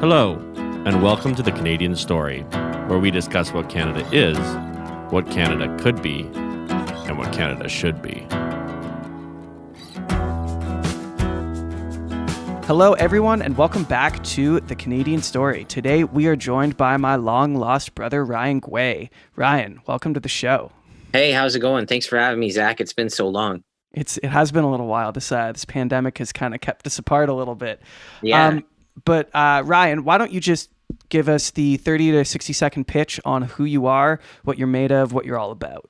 Hello, and welcome to the Canadian Story, where we discuss what Canada is, what Canada could be, and what Canada should be. Hello, everyone, and welcome back to the Canadian Story. Today, we are joined by my long-lost brother, Ryan Guay. Ryan, welcome to the show. Hey, how's it going? Thanks for having me, Zach. It's been so long. It has been a little while. This pandemic has kind of kept us apart a little bit. Yeah. But Ryan, why don't you just give us the 30 to 60-second pitch on who you are, what you're made of, what you're all about.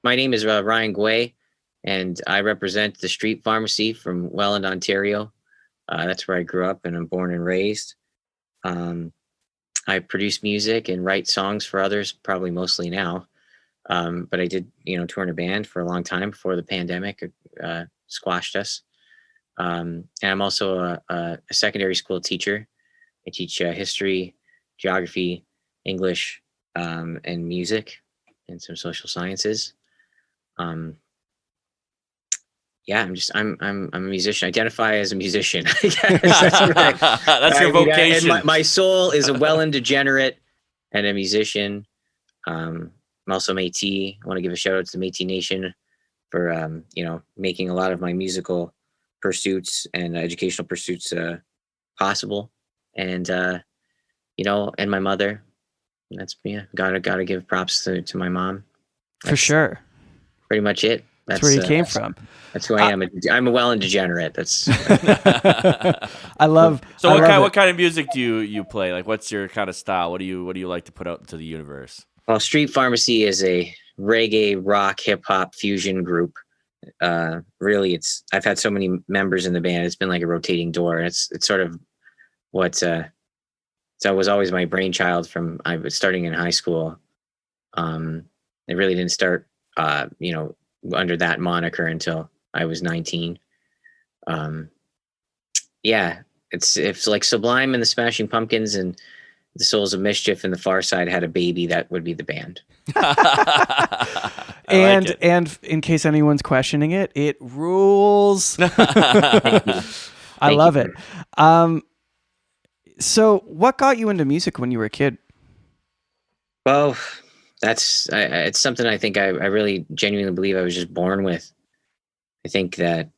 My name is Ryan Guay, and I represent the street pharmacy from Welland, Ontario. That's where I grew up and I'm born and raised. I produce music and write songs for others, probably mostly now. But I did, tour in a band for a long time before the pandemic squashed us. And I'm also a secondary school teacher. I teach history, geography, English, and music, and some social sciences. I'm a musician. I identify as a musician. I guess. That's your vocation. My soul is a Welland degenerate and a musician. I'm also Métis. I want to give a shout out to the Métis Nation for making a lot of my musical pursuits and educational pursuits possible. And and my mother. That's gotta give props to my mom. For sure. Pretty much it. That's where you came from. That's who I am. I'm a Welland degenerate. That's. I love. So what kind of music do you play? Like, what's your kind of style? What do you like to put out into the universe? Well, Street Pharmacy is a reggae, rock, hip hop fusion group. Really, I've had so many members in the band. It's been like a rotating door. It's sort of what. So it was always my brainchild from I was starting in high school. It really didn't start, under that moniker until I was 19. It's like Sublime and the Smashing Pumpkins and the Souls of Mischief and the Far Side had a baby, that would be the band. And in case anyone's questioning it, it rules. I love it. So what got you into music when you were a kid? Well, it's something I think I really genuinely believe I was just born with. I think that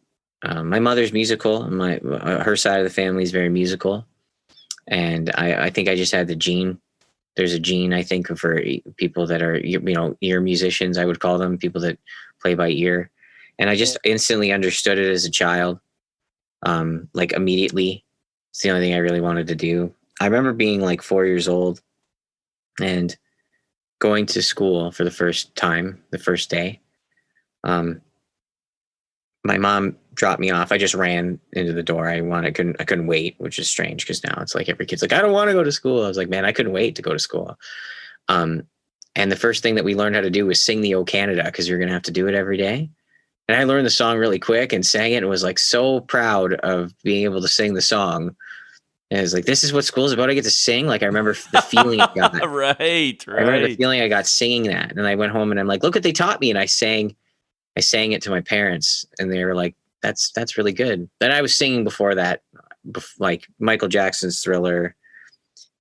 my mother's musical. Her side of the family is very musical. And I think I just had the gene. There's a gene, I think, for people that are, ear musicians, I would call them, people that play by ear. And I just instantly understood it as a child, like immediately. It's the only thing I really wanted to do. I remember being like 4 years old and going to school for the first time, the first day. My mom dropped me off. I just ran into the door. I couldn't wait, which is strange because now it's like every kid's like, I don't want to go to school. I was like, man, I couldn't wait to go to school. And the first thing that we learned how to do was sing the O Canada, because you're going to have to do it every day. And I learned the song really quick and sang it and was like so proud of being able to sing the song. And I was like, this is what school's about. I get to sing. Like, I remember the feeling I got. Right. I remember the feeling I got singing that. And I went home and I'm like, look what they taught me. And I sang it to my parents and they were like, that's really good. Then I was singing before that, like Michael Jackson's Thriller,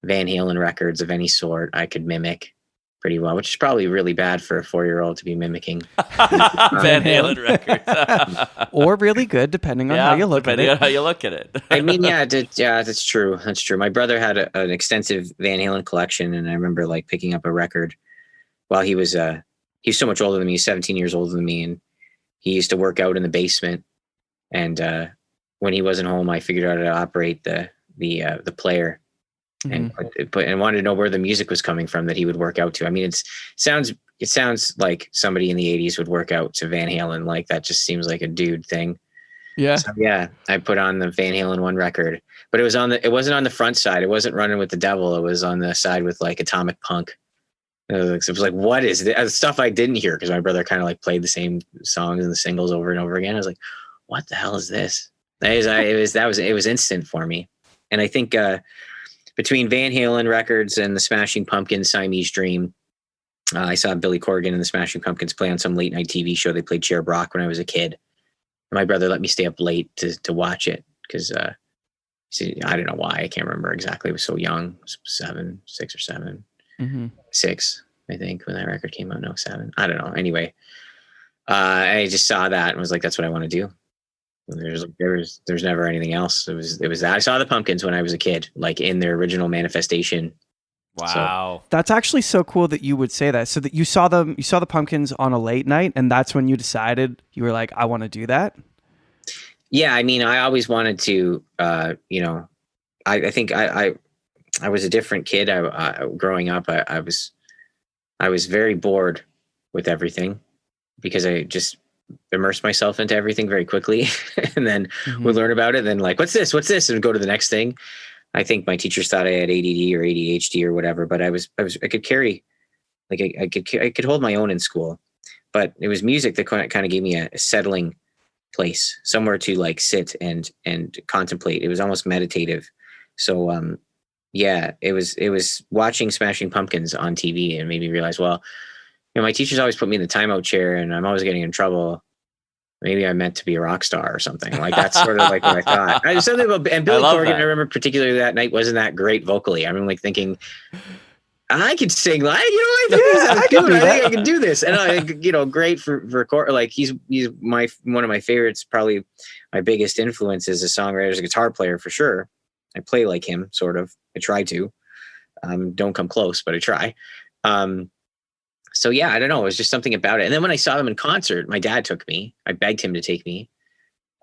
Van Halen records of any sort I could mimic pretty well, which is probably really bad for a 4-year-old to be mimicking. Van Halen records. Or really good, depending on how you look at it. Depending on how you look at it. I mean, that's true. That's true. My brother had an extensive Van Halen collection, and I remember like picking up a record while he was so much older than me. He's 17 years older than me, and he used to work out in the basement. And when he wasn't home, I figured out how to operate the player. And wanted to know where the music was coming from that he would work out to. I mean, it sounds like somebody in the 80s would work out to Van Halen. Like, that just seems like a dude thing. Yeah. So, yeah. I put on the Van Halen 1 record, but it wasn't on the front side. It wasn't Running with the Devil. It was on the side with like Atomic Punk. It was like, what is this? Stuff I didn't hear because my brother kind of like played the same songs and the singles over and over again. I was like, what the hell is this? It was instant for me. And I think, between Van Halen records and the Smashing Pumpkins Siamese Dream, I saw Billy Corgan and the Smashing Pumpkins play on some late night TV show. They played Cherub Rock when I was a kid. My brother let me stay up late to watch it because I don't know why. I can't remember exactly. I was so young, 6 or 7, 6, I think, when that record came out. No, 7. I don't know. Anyway, I just saw that and was like, that's what I want to do. And there's never anything else. It was that. I saw the Pumpkins when I was a kid, like in their original manifestation. Wow. So, that's actually so cool that you would say that. So that you saw the Pumpkins on a late night, and that's when you decided, you were like, I want to do that. Yeah, I mean, I always wanted to, I think I was a different kid. Growing up, I was very bored with everything because I just immersed myself into everything very quickly, and then would learn about it. And then like, what's this? And go to the next thing. I think my teachers thought I had ADD or ADHD or whatever, but I could carry, like I could hold my own in school, but it was music that kind of gave me a settling place, somewhere to like sit and contemplate. It was almost meditative. So yeah, it was watching Smashing Pumpkins on TV and made me realize, well, my teachers always put me in the timeout chair and I'm always getting in trouble. Maybe I meant to be a rock star or something. Like that's sort of like what I thought. I something about, and Billy Corgan, I remember particularly that night wasn't that great vocally. I remember like thinking, I could sing like, I think I can do this. And I, great for like he's one of my favorites, probably my biggest influence as a songwriter, as a guitar player for sure. I play like him, sort of. I try to. Don't come close, but I try. So yeah, I don't know. It was just something about it. And then when I saw them in concert, my dad took me. I begged him to take me.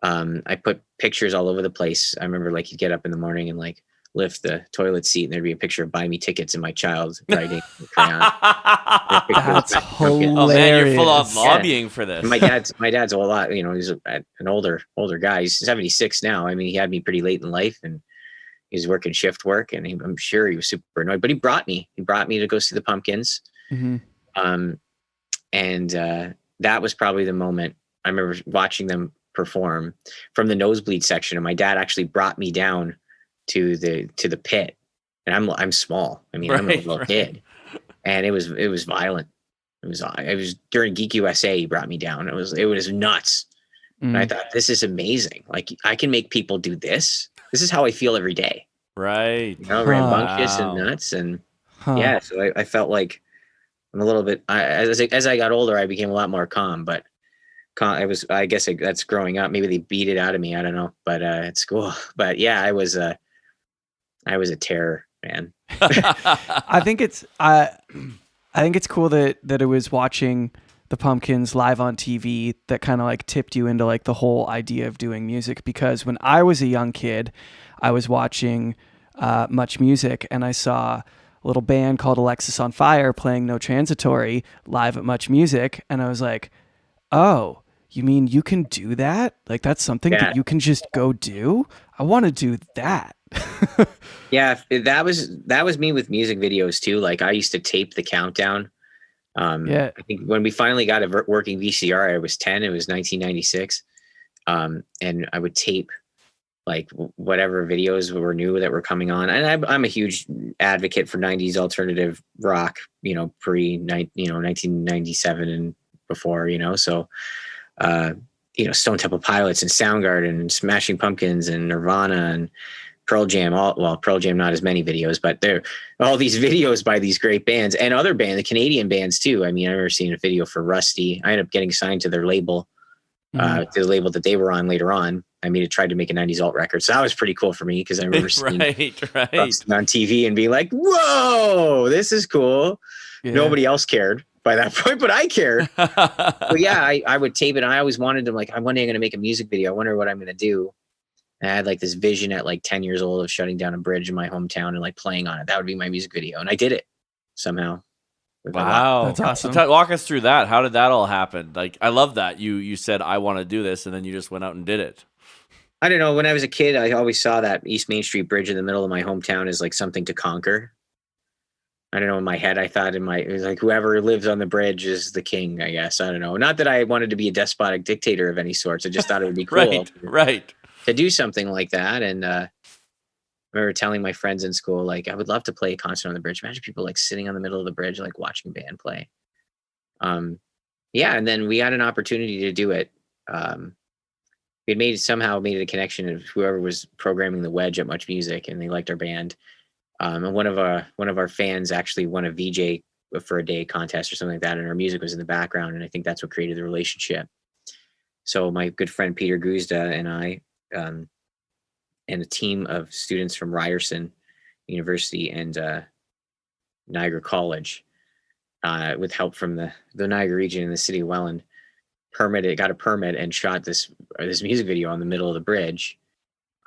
I put pictures all over the place. I remember like he'd get up in the morning and like lift the toilet seat and there'd be a picture of buy me tickets and my child writing crayon. That's hilarious. Oh man, you're full on lobbying for this. And my dad's a lot, he's an older guy. He's 76 now. I mean, he had me pretty late in life and he was working shift work and I'm sure he was super annoyed, but he brought me to go see the Pumpkins. And that was probably the moment. I remember watching them perform from the nosebleed section, and my dad actually brought me down to the pit. And I'm small. I mean, I'm a little kid, and it was violent. It was during Geek USA. He brought me down. It was nuts. And I thought, this is amazing. Like I can make people do this. This is how I feel every day. Right. Rambunctious and nuts, and yeah. So I felt like. I'm a little bit, as I got older, I became a lot more calm, but I guess that's growing up. Maybe they beat it out of me. I don't know, but at school, but yeah, I was a terror, man. I think it's cool that it was watching the Pumpkins live on TV that kind of like tipped you into like the whole idea of doing music, because when I was a young kid, I was watching MuchMusic and I saw a little band called Alexis on Fire playing No Transitory live at MuchMusic, and I was like, oh, you mean you can do that? Like that's something that you can just go do? I want to do that. Yeah, that was me with music videos too. Like I used to tape the countdown. I think when we finally got a working VCR, I was 10. It was 1996, and I would tape like whatever videos were new that were coming on. And I'm a huge advocate for 90s alternative rock, pre 1997 and before, so, Stone Temple Pilots and Soundgarden and Smashing Pumpkins and Nirvana and Pearl Jam, Pearl Jam, not as many videos, but there all these videos by these great bands and other bands, the Canadian bands too. I mean, I remember seeing a video for Rusty. I ended up getting signed to their label, to the label that they were on later on. I mean, it tried to make a 90s alt record. So that was pretty cool for me because I remember seeing Rusty on TV and being like, whoa, this is cool. Yeah. Nobody else cared by that point, but I cared. But yeah, I would tape it. And I always wanted to like, one day I'm going to make a music video. I wonder what I'm going to do. And I had like this vision at like 10 years old of shutting down a bridge in my hometown and like playing on it. That would be my music video. And I did it somehow. Wow. That's awesome. So walk us through that. How did that all happen? Like, I love that. You said, I want to do this. And then you just went out and did it. I don't know. When I was a kid, I always saw that East Main Street Bridge in the middle of my hometown as like something to conquer. I don't know. In my head, I thought it was like whoever lives on the bridge is the king, I guess. I don't know. Not that I wanted to be a despotic dictator of any sorts. I just thought it would be cool. Right. To do something like that. And I remember telling my friends in school, like, I would love to play a concert on the bridge. Imagine people like sitting on the middle of the bridge, like watching a band play. Yeah. And then we had an opportunity to do it. we had somehow made a connection of whoever was programming the wedge at MuchMusic, and they liked our band. And one of our fans actually won a VJ for a day contest or something like that, and our music was in the background, and I think that's what created the relationship. So my good friend Peter Guzda and I, and a team of students from Ryerson University and Niagara College, with help from the Niagara region in the city of Welland, got a permit and shot this music video on the middle of the bridge.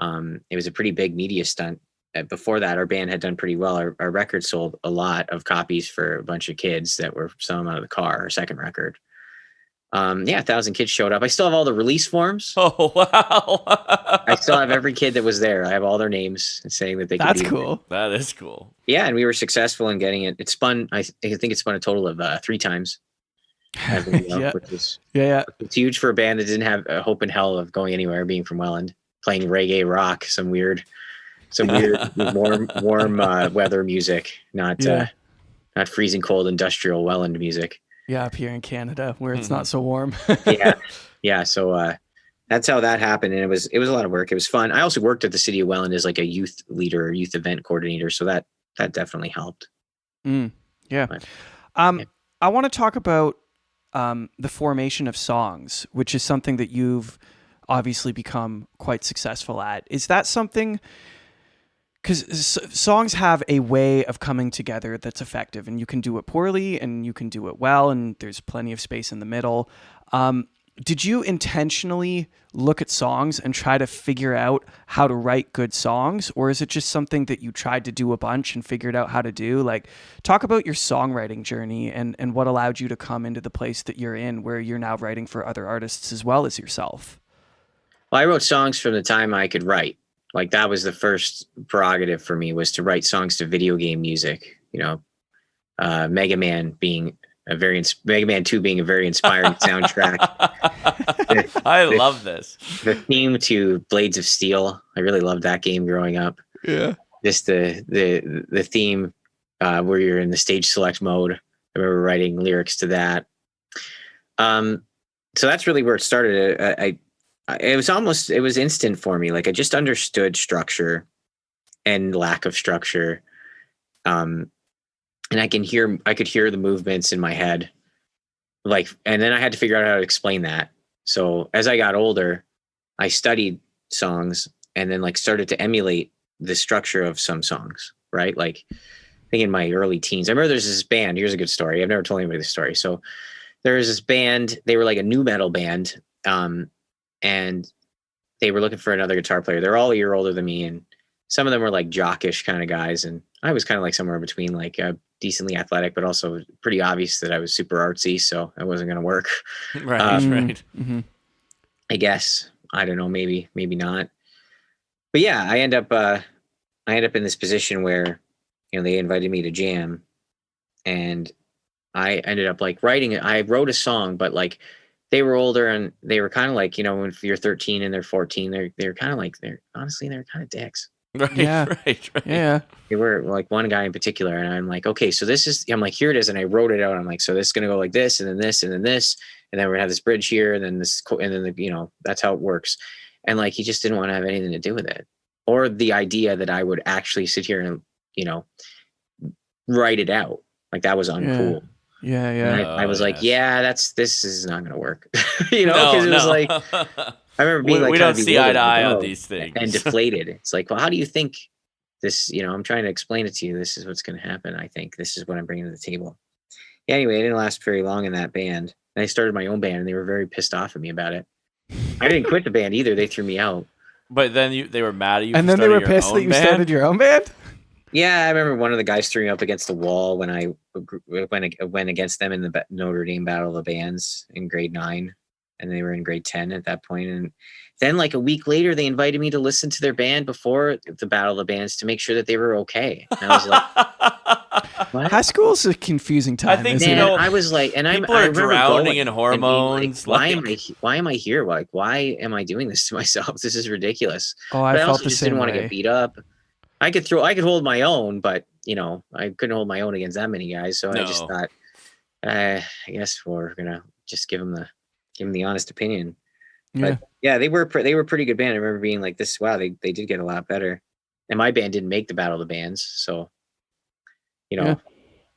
It was a pretty big media stunt. Before that, our band had done pretty well. Our record sold a lot of copies for a bunch of kids that were selling out of the car, our second record. 1,000 kids showed up. I still have all the release forms. Oh, wow. I still have every kid that was there. I have all their names saying that they could That's be cool. That is cool. Yeah, and we were successful in getting it. It spun, I think it spun a total of 3 times. Yeah. Which is It's huge for a band that didn't have a hope in hell of going anywhere, being from Welland, playing reggae rock, some weird warm weather music, not freezing cold industrial Welland music. Yeah, up here in Canada where it's not so warm. Yeah. So that's how that happened, and it was a lot of work. It was fun. I also worked at the city of Welland as like a youth leader, or youth event coordinator, so that definitely helped. Yeah. But, I want to talk about the formation of songs, which is something that you've obviously become quite successful at. Is that something? Because songs have a way of coming together that's effective, and you can do it poorly and you can do it well, and there's plenty of space in the middle. Did you intentionally look at songs and try to figure out how to write good songs, or is it just something that you tried to do a bunch and figured out how to do? Like, talk about your songwriting journey and what allowed you to come into the place that you're in, where you're now writing for other artists as well as yourself. Well, I wrote songs from the time I could write. Like, that was the first prerogative for me, was to write songs to video game music. Mega Man 2 being a very inspiring soundtrack. I love this. The theme to Blades of Steel. I really loved that game growing up. Yeah. Just the theme where you're in the stage select mode. I remember writing lyrics to that. So that's really where it started. It was instant for me. Like, I just understood structure and lack of structure. And I could hear the movements in my head. And then I had to figure out how to explain that. So as I got older, I studied songs and then started to emulate the structure of some songs, right? Like, I think in my early teens, I remember there's this band. Here's a good story. I've never told anybody this story. So there was this band, they were like a nu metal band. And they were looking for another guitar player. They're all a year older than me, and some of them were like jockish kind of guys, and I was kind of like somewhere in between, like decently athletic, but also pretty obvious that I was super artsy, so it wasn't going to work. Right. Mm-hmm. I guess, I don't know, maybe not. But yeah, I end up in this position where they invited me to jam, and I ended up writing it. I wrote a song, but they were older, and they were kind of like, when you're 13 and they're 14, they're kind of they're kind of dicks. Right. Yeah. Right. Yeah. They were one guy in particular, and I'm like, okay, so I'm like, here it is, and I wrote it out. I'm like, so this is gonna go like this, and then this, and then this, and then we're gonna have this bridge here, and then this, and then that's how it works. And he just didn't want to have anything to do with it, or the idea that I would actually sit here and write it out. That was uncool. Yeah. And I was like, yes. this is not going to work. Because it was I remember being we don't see eye to eye on these things. And deflated. It's like, well, how do you think this, I'm trying to explain it to you. This is what's going to happen. I think this is what I'm bringing to the table. Yeah, anyway, I didn't last very long in that band. And I started my own band, and they were very pissed off at me about it. I didn't quit the band either. They threw me out. But then they were mad at you. And then they were pissed that you started your own band? Yeah, I remember one of the guys threw me up against the wall when I went against them in the Notre Dame Battle of the Bands in grade 9, and they were in grade 10 at that point. And then a week later, they invited me to listen to their band before the Battle of the Bands to make sure that they were okay. And I was like, what? High school's a confusing time. I think, I was like, and people are drowning in hormones. Why am I here? Why am I doing this to myself? This is ridiculous. Oh, I felt the same didn't want to get beat up. I could hold my own, but I couldn't hold my own against that many guys. So I just thought, I guess we're gonna just give him the honest opinion. Yeah. But yeah, they were a pretty good band. I remember being like, this, wow, they did get a lot better. And my band didn't make the Battle of the Bands, so you know,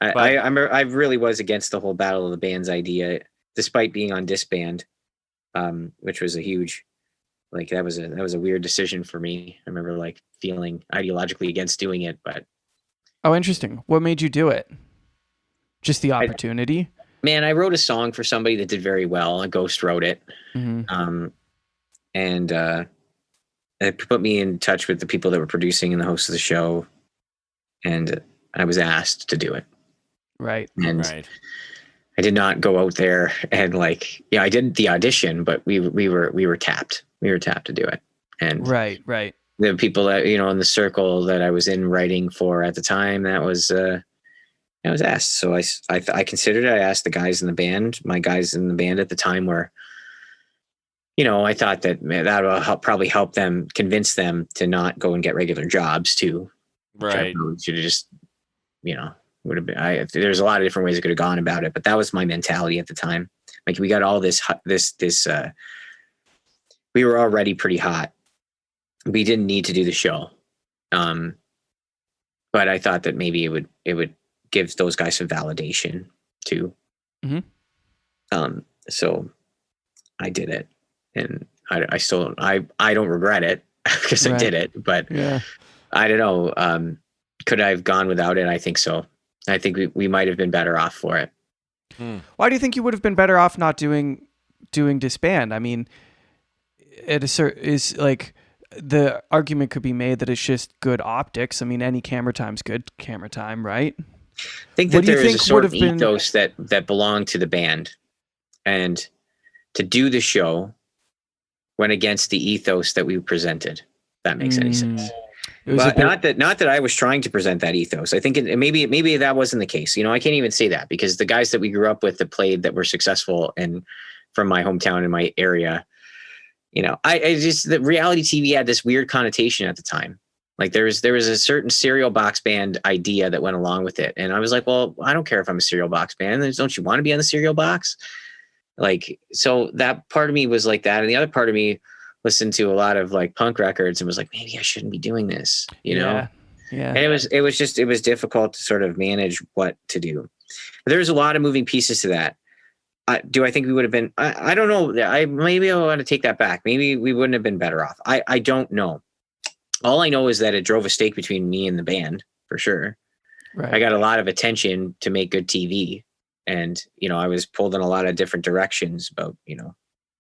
I really was against the whole Battle of the Bands idea, despite being on disBAND, which was a huge, like that was a weird decision for me. I remember like feeling ideologically against doing it, but Oh, interesting. What made you do it? Just the opportunity? Man, I wrote a song for somebody that did very well. A ghost wrote it, Mm-hmm. and it put me in touch with the people that were producing and the host of the show, and I was asked to do it. Right. And Right. I did not go out there and like, yeah, I did the audition, but we were tapped. We were tapped to do it. And Right. the people that, you know, in the circle that I was in writing for at the time, I was asked. So I considered it. I asked the guys in the band. My guys in the band at the time were, you know, I thought that that will probably help them, convince them to not go and get regular jobs too. Right. Should have just, you know, would have been. There's a lot of different ways I could have gone about it, but that was my mentality at the time. Like we got all this. We were already pretty hot. We didn't need to do the show, but I thought that maybe it would give those guys some validation too. Mm-hmm. So I did it, and I still don't regret it because I did it, but yeah. I don't know. Could I have gone without it? I think so. I think we might have been better off for it. Why do you think you would have been better off not doing disband? I mean, is like the argument could be made that it's just good optics. I mean, any camera time's good camera time, right? I think that there is a sort of ethos that belonged to the band, and to do the show went against the ethos that we presented. If that makes any sense. But not that I was trying to present that ethos. I think maybe that wasn't the case. You know, I can't even say that because the guys that we grew up with that played, that were successful and from my hometown and my area, you know, I just, the reality TV had this weird connotation at the time. Like there was a certain cereal box band idea that went along with it. And I was like, well, I don't care if I'm a cereal box band. Don't you want to be on the cereal box? Like, so that part of me was like that. And the other part of me listened to a lot of like punk records and was like, maybe I shouldn't be doing this, you know? Yeah. And it was difficult to sort of manage what to do. There's a lot of moving pieces to that. Do I think we would have been, I don't know. Maybe I want to take that back. Maybe we wouldn't have been better off. I don't know. All I know is that it drove a stake between me and the band for sure. Right. I got a lot of attention to make good TV. And, you know, I was pulled in a lot of different directions about, you know,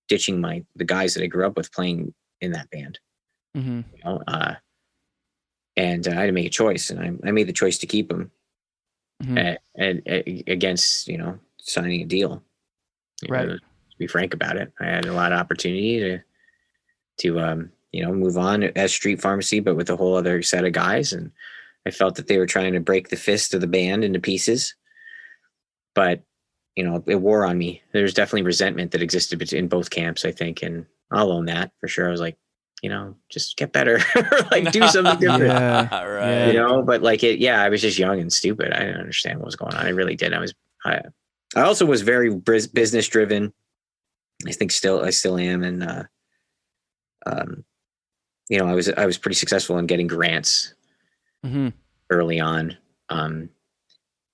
ditching the guys that I grew up with playing in that band. Mm-hmm. You know, and I had to make a choice, and I made the choice to keep them, and against, you know, signing a deal. Right. To be frank about it, I had a lot of opportunity to you know, move on as Street Pharmacy, but with a whole other set of guys, and I felt that they were trying to break the fist of the band into pieces, but you know, it wore on me. There's definitely resentment that existed in both camps, I think. And I'll own that for sure. I was like, you know, just get better, like do something different, Right. you know, but like I was just young and stupid. I didn't understand what was going on. I really did. I also was very business driven. I still am. And, you know, I was pretty successful in getting grants early on.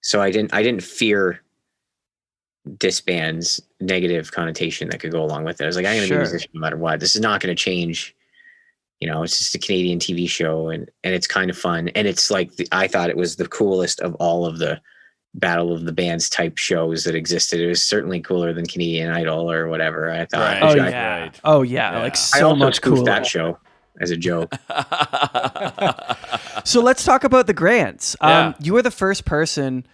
So I didn't fear disband's negative connotation that could go along with it. I was like, I'm going to do this no matter what. This is not going to change. You know, it's just a Canadian TV show, and it's kind of fun. And it's like, I thought it was the coolest of all of the Battle of the Bands type shows that existed. It was certainly cooler than Canadian Idol or whatever. I thought. Right. Oh yeah. Like so much cooler. That show as a joke. So let's talk about the grants. You were the first person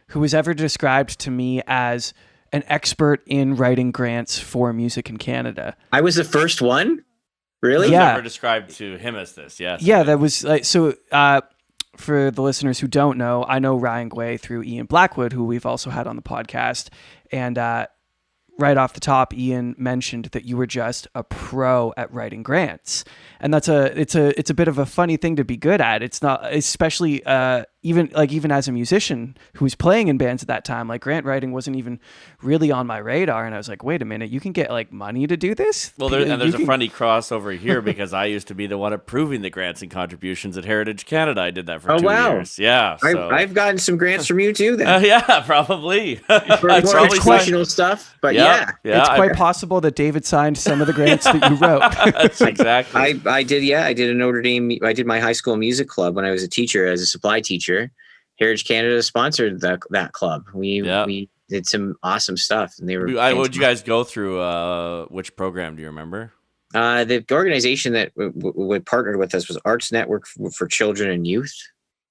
who was ever described to me as an expert in writing grants for music in Canada. I was the first one? Really? Yeah. Never described to him as this, yes. Yeah, that was like, so for the listeners who don't know, I know Ryan Guay through Ian Blackwood, who we've also had on the podcast. And right off the top, Ian mentioned that you were just a pro at writing grants. And it's a bit of a funny thing to be good at. It's not, especially even as a musician who was playing in bands at that time, like grant writing wasn't even really on my radar. And I was like, wait a minute, you can get like money to do this? Well, there's a funny crossover here because I used to be the one approving the grants and contributions at Heritage Canada. I did that for 2 years. Yeah. So. I've gotten some grants from you too then. Yeah, probably. For more educational stuff, but yeah. It's quite possible that David signed some of the grants that you wrote. That's exactly. I did a Notre Dame. I did my high school music club when I was a teacher as a supply teacher. Heritage Canada sponsored that club. We did some awesome stuff, and they were. Would you guys go through? Which program do you remember? The organization that would partnered with us was Arts Network for Children and Youth.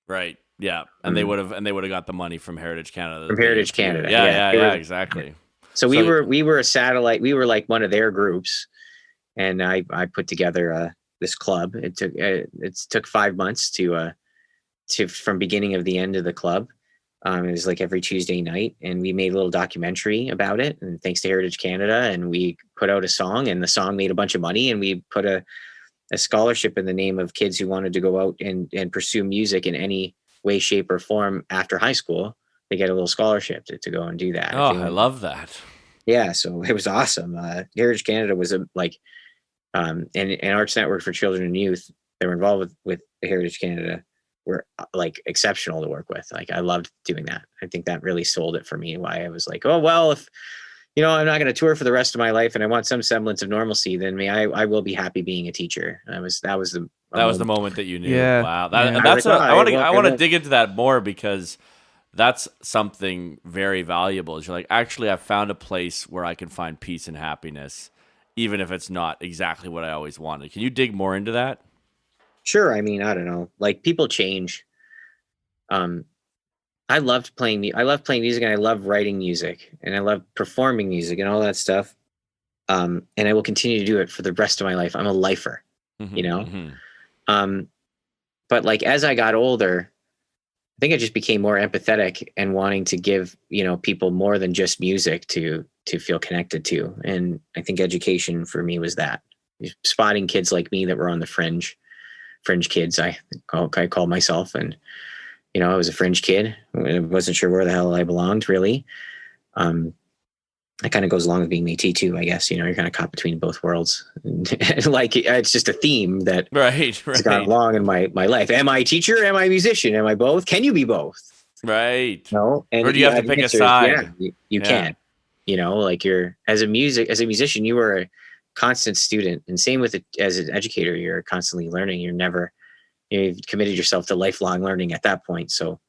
Right. Yeah, and they would have got the money from Heritage Canada. From Heritage Canada. Yeah, exactly. So we were a satellite. We were like one of their groups, and I put together this club. It took 5 months to from beginning of the end of the club. It was like every Tuesday night, and we made a little documentary about it. And thanks to Heritage Canada, and we put out a song, and the song made a bunch of money, and we put a scholarship in the name of kids who wanted to go out and pursue music in any way, shape, or form after high school. They get a little scholarship to go and do that. Oh, I love that. Yeah, so it was awesome. Heritage Canada was and Arts Network for Children and Youth. They were involved with Heritage Canada. Were like exceptional to work with. Like I loved doing that. I think that really sold it for me. Why I was like, oh well, if I'm not going to tour for the rest of my life and I want some semblance of normalcy, then I will be happy being a teacher. That was the moment that you knew. Yeah. Wow. I want to dig into that more because that's something very valuable. Is you're like, actually, I've found a place where I can find peace and happiness, even if it's not exactly what I always wanted. Can you dig more into that? Sure. I mean, I don't know. Like people change. I loved playing music, and I love writing music, and I love performing music and all that stuff. And I will continue to do it for the rest of my life. I'm a lifer, But like as I got older, I think I just became more empathetic and wanting to give people more than just music to feel connected to. And I think education for me was that, spotting kids like me that were on the fringe kids, I call myself. And, I was a fringe kid. I wasn't sure where the hell I belonged, really. That kind of goes along with being Métis too, I guess. You're kind of caught between both worlds. Like, it's just a theme that has gone along in my life. Am I a teacher? Am I a musician? Am I both? Can you be both? Right. No. And or do you have to pick a side? Yeah, you can. Like as a musician, you are a constant student, and same with as an educator, you're constantly learning. You've committed yourself to lifelong learning at that point. So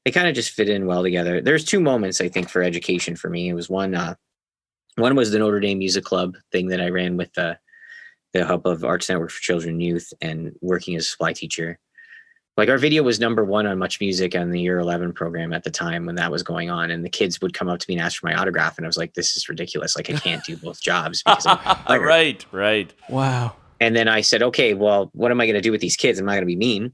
they kind of just fit in well together. There's two moments I think for education for me. It was one was the Notre Dame Music Club thing that I ran with the help of Arts Network for Children and Youth and working as a supply teacher. Like our video was number 1 on MuchMusic on the year 11 program at the time when that was going on. And the kids would come up to me and ask for my autograph. And I was like, this is ridiculous. Like I can't do both jobs. Because I'm right. Wow. And then I said, okay, well, what am I going to do with these kids? I'm not going to be mean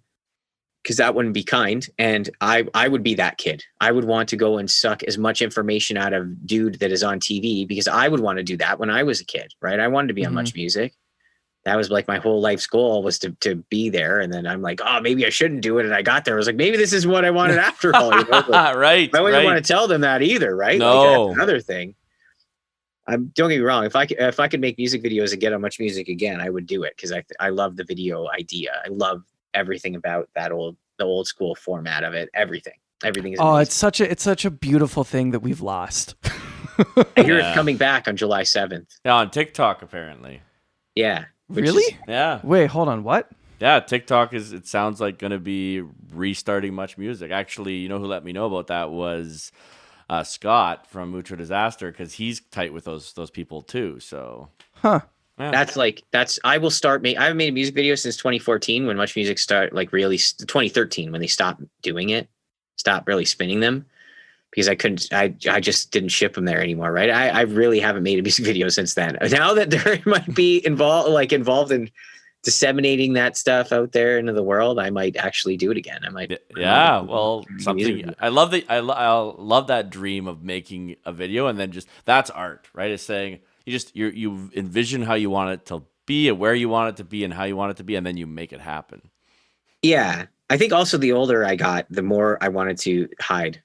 because that wouldn't be kind. And I would be that kid. I would want to go and suck as much information out of dude that is on TV because I would want to do that when I was a kid, right? I wanted to be on MuchMusic. That was like my whole life's goal was to be there. And then I'm like, oh, maybe I shouldn't do it. And I got there. I was like, maybe this is what I wanted after all. Right. I wouldn't want to tell them that either. Right. No. Like, that's another thing. Don't get me wrong. If I could make music videos and get on MuchMusic again, I would do it. Cause I love the video idea. I love everything about the old school format of it. Everything is amazing. It's such a beautiful thing that we've lost. I hear it coming back on July 7th. Yeah. On TikTok, apparently. Yeah. Really? Yeah. Wait, hold on. What? Yeah, TikTok it sounds like going to be restarting MuchMusic. Actually, you know who let me know about that was Scott from Mucho Disaster because he's tight with those people too. So, yeah. I will start. I haven't made a music video since 2014 when MuchMusic started, like really 2013 when they stopped doing it, stopped really spinning them. Because I just didn't ship them there anymore, right? I really haven't made a music video since then. Now that there might be involved in disseminating that stuff out there into the world, I might actually do it again. I might. Yeah, well, something I love that. I love that dream of making a video and then just that's art, right? It's saying you envision how you want it to be and where you want it to be and how you want it to be, and then you make it happen. Yeah. I think also the older I got, the more I wanted to hide.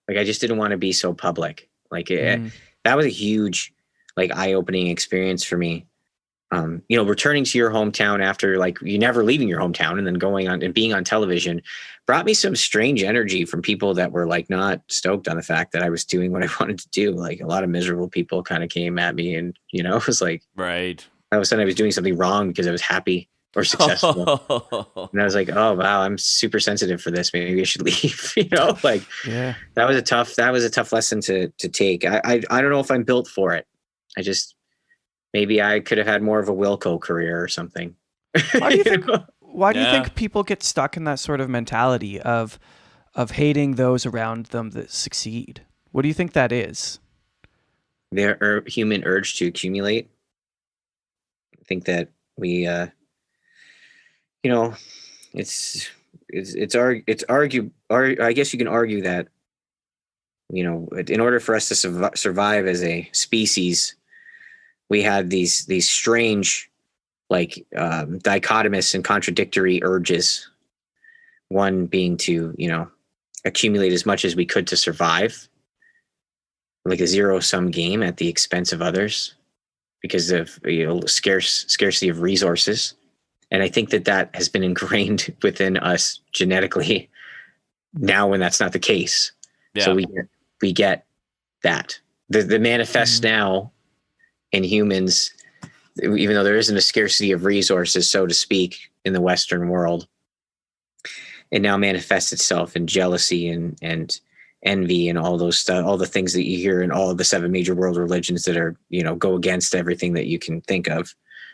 Like I just didn't want to be so public. Like that was a huge, like eye-opening experience for me. You know, returning to your hometown after like you never leaving your hometown and then going on and being on television brought me some strange energy from people that were like not stoked on the fact that I was doing what I wanted to do. Like a lot of miserable people kind of came at me, and you know, it was like right. all of a sudden I was doing something wrong because I was happy or successful. And I was like, oh wow, I'm super sensitive for this. Maybe I should leave. You know, like that was a tough lesson to take. I don't know if I'm built for it. Maybe I could have had more of a Wilco career or something. Why do you think people get stuck in that sort of mentality of hating those around them that succeed? What do you think that is? Their human urge to accumulate. I think that we, you know, I guess you can argue that, you know, in order for us to survive as a species, we had these strange, like dichotomous and contradictory urges. One being to, you know, accumulate as much as we could to survive, like a zero-sum game at the expense of others, because of, you know, scarcity of resources. And I think that has been ingrained within us genetically now, when that's not the case. Yeah. So we get that the manifests now in humans, even though there isn't a scarcity of resources, so to speak, in the Western world, it now manifests itself in jealousy and envy and all those stuff, all the things that you hear in all of the 7 major world religions that are, you know, go against everything that you can think of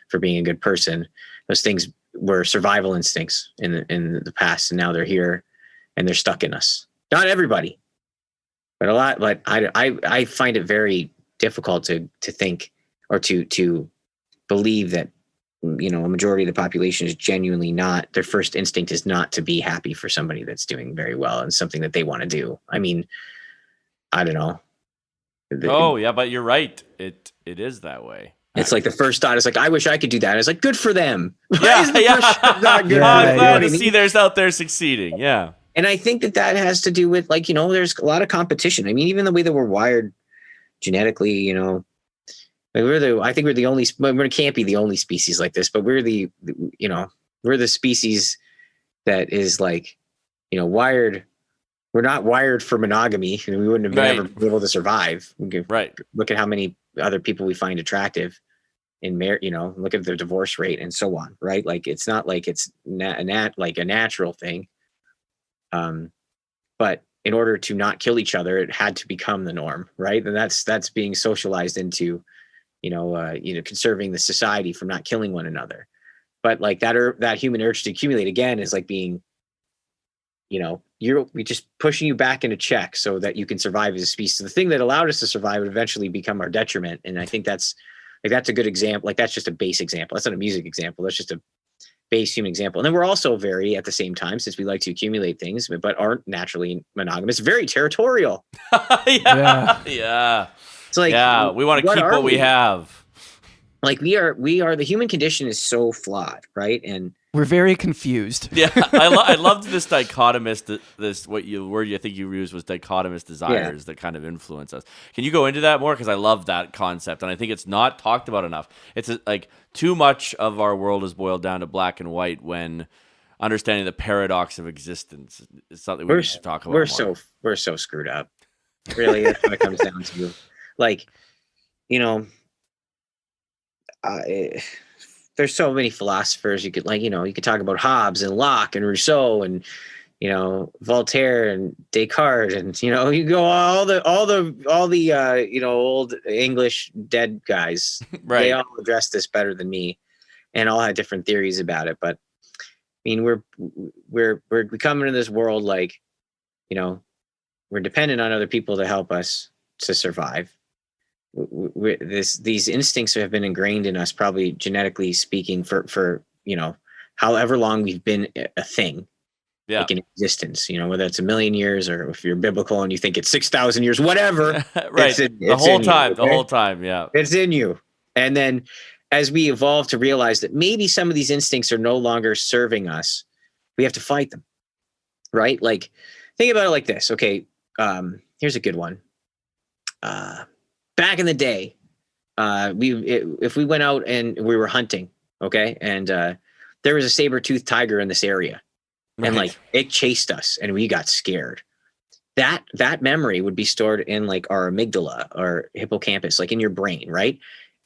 for being a good person. Those things were survival instincts in the past, and now they're here and they're stuck in us. Not everybody, but a lot. But I find it very difficult to think or to believe that, you know, a majority of the population is genuinely not, their first instinct is not to be happy for somebody that's doing very well and something that they want to do. I mean, I don't know. Yeah, but you're right. It is that way. It's like the first thought is like, I wish I could do that. It's like, good for them. Yeah, I'm glad to see theirs out there succeeding. Yeah. And I think that has to do with, like, you know, there's a lot of competition. I mean, even the way that we're wired genetically, you know, I think we're the only, we can't be the only species like this, but we're the species that is like, you know, wired. We're not wired for monogamy. We wouldn't have been ever been able to survive. Right. Look at how many other people we find attractive in marriage, you know, look at their divorce rate and so on. Right. Like, it's not like it's like a natural thing. But in order to not kill each other, it had to become the norm. Right. And that's being socialized into, conserving the society from not killing one another. But like that human urge to accumulate, again, is like being, you know, we just pushing you back into check so that you can survive as a species. So the thing that allowed us to survive would eventually become our detriment. And I think that's a good example. Like, that's just a base example. That's not a music example. That's just a base human example. And then we're also very, at the same time, since we like to accumulate things, but aren't naturally monogamous, very territorial. Yeah. It's like, we want to keep what we have. Like, we are the human condition is so flawed, right? And we're very confused. Yeah, I loved this dichotomous. This word I think you used was dichotomous desires that kind of influence us. Can you go into that more? Because I love that concept, and I think it's not talked about enough. It's like too much of our world is boiled down to black and white, when understanding the paradox of existence is something we should talk about. We're so screwed up. Really, that's what it comes down to. Like, you know. There's so many philosophers you could, like, you know, you could talk about Hobbes and Locke and Rousseau and, you know, Voltaire and Descartes, and, you know, you go all the old English dead guys. Right. They all address this better than me, and all had different theories about it. But I mean, we come into this world, like, you know, we're dependent on other people to help us to survive. These instincts have been ingrained in us, probably genetically speaking, for you know, however long we've been a thing, like in existence. You know, whether it's 1,000,000 years or if you're biblical and you think it's 6,000 years, whatever. Right, the whole time, yeah, it's in you. And then as we evolve to realize that maybe some of these instincts are no longer serving us, we have to fight them. right? Like, think about it like this. Okay, here's a good one. Back in the day, if we went out and we were hunting, okay, and there was a saber-toothed tiger in this area, and like it chased us, and we got scared. That memory would be stored in like our amygdala or hippocampus, like in your brain, right?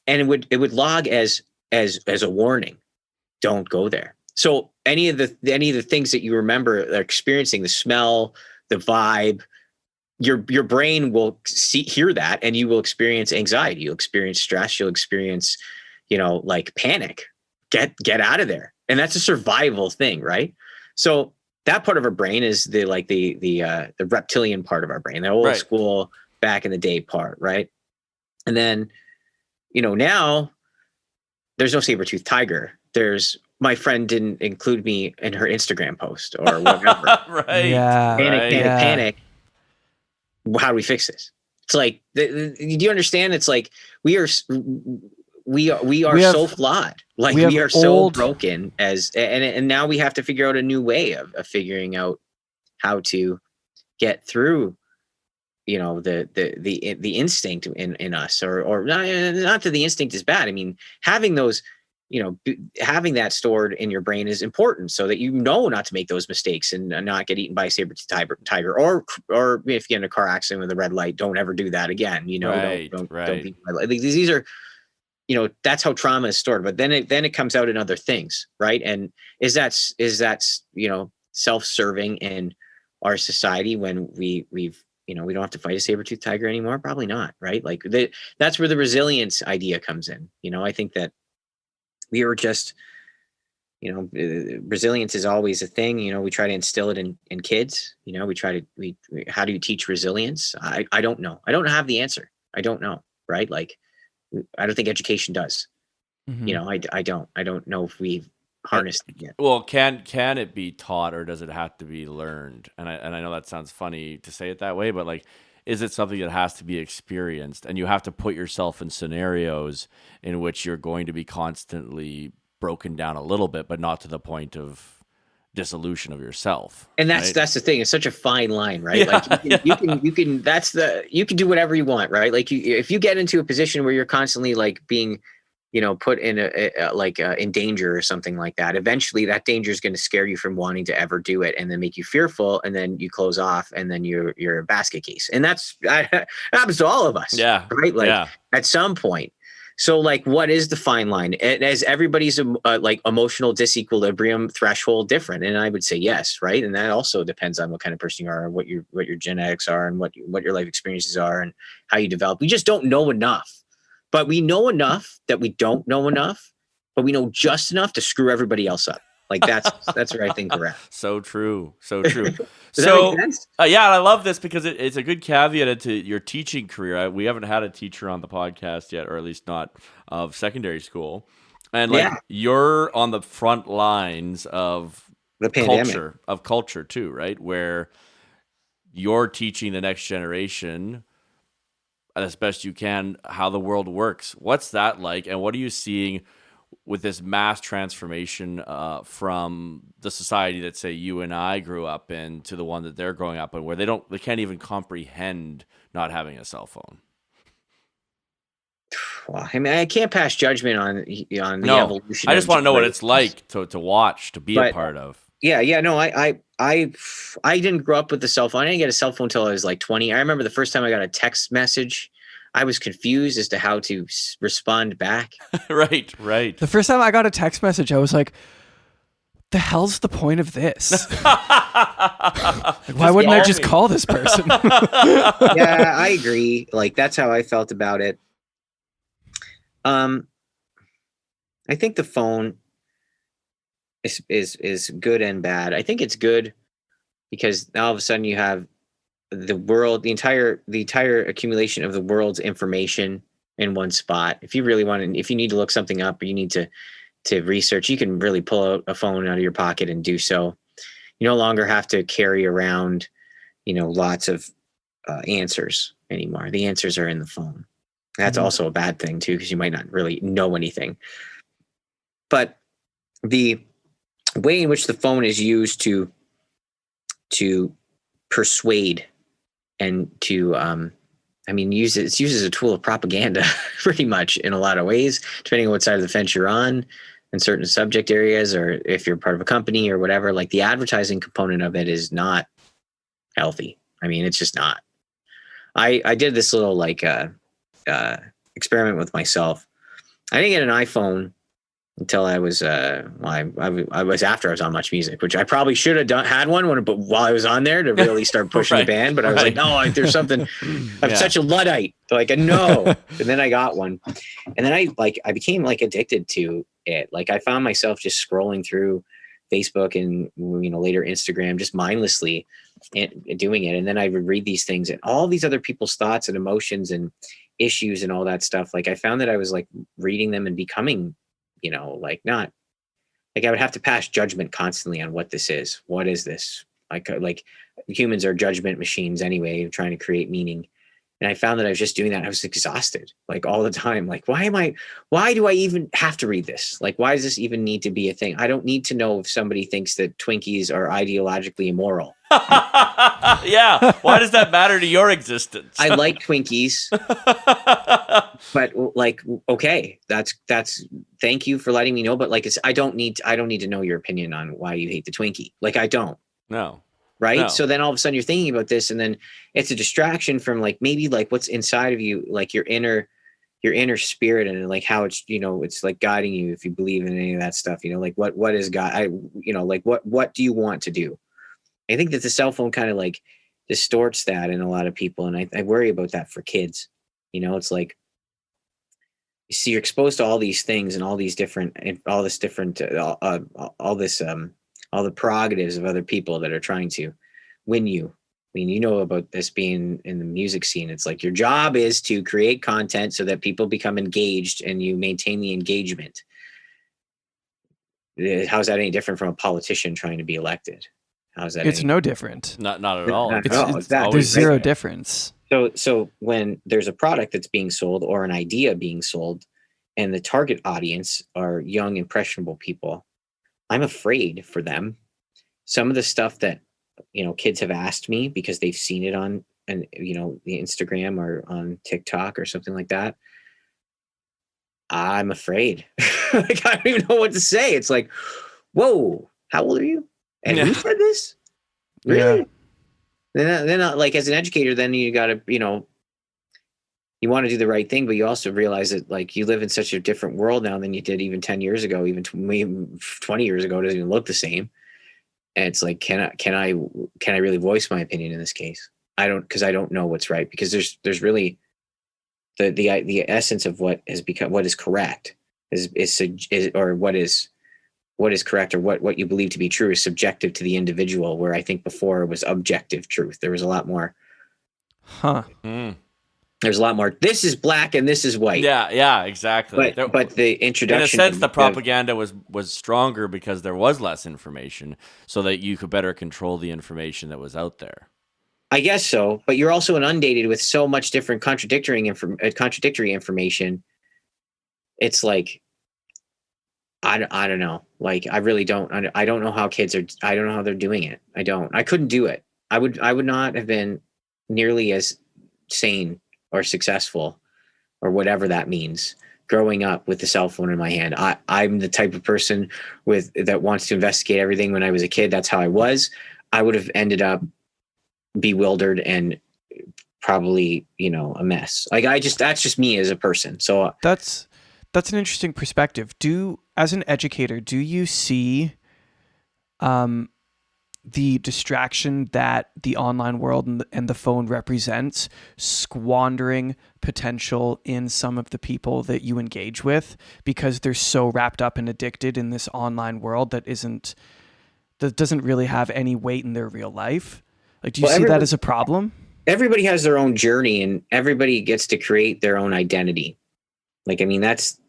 And it would log as a warning. Don't go there. So any of the things that you remember experiencing, the smell, the vibe, your brain will hear that, and you will experience anxiety. You'll experience stress. You'll experience, like panic. Get out of there. And that's a survival thing, right? So that part of our brain is the reptilian part of our brain, the old school back in the day part, right? And then, now there's no saber-toothed tiger. There's my friend didn't include me in her Instagram post or whatever. Right. Yeah. Panic. How do we fix this? It's like, do you understand? It's like we are so flawed. Like we are so broken and now we have to figure out a new way of figuring out how to get through, the instinct in us, or not that the instinct is bad. I mean, having those, having that stored in your brain is important so that not to make those mistakes and not get eaten by a saber-toothed tiger, or if you get in a car accident with a red light, don't ever do that again. Don't be red light. These are, that's how trauma is stored. But then it comes out in other things, right? And is that self-serving in our society when we don't have to fight a saber-toothed tiger anymore? Probably not, right? Like that's where the resilience idea comes in. I think that we were just, resilience is always a thing. We try to instill it in kids. How do you teach resilience? I don't know. I don't have the answer. I don't know, right? Like, I don't think education does. Mm-hmm. I don't know if we've harnessed it yet. Well, can it be taught, or does it have to be learned? And I know that sounds funny to say it that way, but like, is it something that has to be experienced, and you have to put yourself in scenarios in which you're going to be constantly broken down a little bit, but not to the point of dissolution of yourself? And that's the thing. It's such a fine line, right? Yeah. Like you can do whatever you want, right? Like if you get into a position where you're constantly like being, put in in danger or something like that, eventually that danger is going to scare you from wanting to ever do it, and then make you fearful, and then you close off, and then you're a basket case. And that happens to all of us. Yeah. Right. Like at some point. So like, what is the fine line? Is everybody's like emotional disequilibrium threshold different? And I would say yes, right. And that also depends on what kind of person you are, and what your genetics are, and what your life experiences are, and how you develop. We just don't know enough, but we know enough that we don't know enough, but we know just enough to screw everybody else up. Like that's where I think we're at. So true. So that make sense? Yeah, I love this because it's a good caveat to your teaching career. We haven't had a teacher on the podcast yet, or at least not of secondary school. And like you're on the front lines of the pandemic, culture too, right? Where you're teaching the next generation as best you can how the world works. What's that like, and what are you seeing with this mass transformation from the society that, say, you and I grew up in to the one that they're growing up in, where they can't even comprehend not having a cell phone? Well, I mean, I can't pass judgment on the evolution. I just want to know what it's like to watch, to be a part of. Yeah. No, I didn't grow up with the cell phone. I didn't get a cell phone until I was like 20. I remember the first time I got a text message, I was confused as to how to respond back. Right. The first time I got a text message, I was like, the hell's the point of this? Why wouldn't I just call this person? Yeah, I agree. Like, that's how I felt about it. I think the phone is good and bad. I think it's good because all of a sudden you have the world, the entire accumulation of the world's information in one spot. If you really want to, if you need to look something up, or you need to research, you can really pull out a phone out of your pocket and do so. You no longer have to carry around, lots of answers anymore. The answers are in the phone. That's also a bad thing too, because you might not really know anything. But the way in which the phone is used to to persuade and to, it's used as a tool of propaganda pretty much in a lot of ways, depending on what side of the fence you're on in certain subject areas, or if you're part of a company or whatever. Like, the advertising component of it is not healthy. I mean, it's just not. I did this little experiment with myself. I didn't get an iPhone until I was I was after I was on MuchMusic, which I probably should have had one but while I was on there to really start pushing the band. But I was like, no, there's something. I'm such a Luddite. Like, no. And then I got one, and then I became like addicted to it. Like, I found myself just scrolling through Facebook and later Instagram, just mindlessly doing it. And then I would read these things and all these other people's thoughts and emotions and issues and all that stuff. Like, I found that I was like reading them and becoming, not like I would have to pass judgment constantly on what this is. What is this? Like humans are judgment machines anyway, trying to create meaning. And I found that I was just doing that. I was exhausted, like, all the time. Like, why do I even have to read this? Like, why does this even need to be a thing? I don't need to know if somebody thinks that Twinkies are ideologically immoral. Yeah. Why does that matter to your existence? I like Twinkies, but like, okay, that's, thank you for letting me know. But like, I don't need to know your opinion on why you hate the Twinkie. Like, I don't. No. Right. No. So then all of a sudden you're thinking about this, and then it's a distraction from like maybe like what's inside of you, like your inner spirit, and like how it's, it's like guiding you if you believe in any of that stuff, like what is God, like what do you want to do? I think that the cell phone kind of like distorts that in a lot of people. And I worry about that for kids. It's like, you see, you're exposed to all these things and all the prerogatives of other people that are trying to win you. I mean, about this being in the music scene. It's like your job is to create content so that people become engaged and you maintain the engagement. How's that any different from a politician trying to be elected? How's that? It's no different. Not at all. There's zero difference. So when there's a product that's being sold or an idea being sold, and the target audience are young, impressionable people, I'm afraid for them. Some of the stuff that, kids have asked me because they've seen it on, the Instagram or on TikTok or something like that, I'm afraid. Like, I don't even know what to say. It's like, whoa, how old are you? And who said this? Really? Yeah. Then like, as an educator, then you got to, you want to do the right thing, but you also realize that like you live in such a different world now than you did even 10 years ago, even 20 years ago. It doesn't even look the same. And it's like, can I really voice my opinion in this case? Because I don't know what's right, because there's really the essence of what has become, what is correct or what is correct, or what you believe to be true is subjective to the individual, where I think before it was objective truth. There was a lot more. There's a lot more. This is black and this is white. Yeah, exactly. But the introduction, in a sense, the propaganda was stronger because there was less information, so that you could better control the information that was out there. I guess so, but you're also inundated with so much different contradictory information. It's like, I don't know. Like, I really don't. I don't know how kids are. I don't know how they're doing it. I couldn't do it. I would not have been nearly as sane or successful, or whatever that means, growing up with the cell phone in my hand. I'm the type of person that wants to investigate everything. When I was a kid, that's how I was. I would have ended up bewildered and probably, a mess. Like, that's just me as a person. So that's an interesting perspective. As an educator, do you see the distraction that the online world and the phone represents squandering potential in some of the people that you engage with, because they're so wrapped up and addicted in this online world that doesn't really have any weight in their real life? Like, do you see that as a problem? Everybody has their own journey, and everybody gets to create their own identity. Like, I mean, that's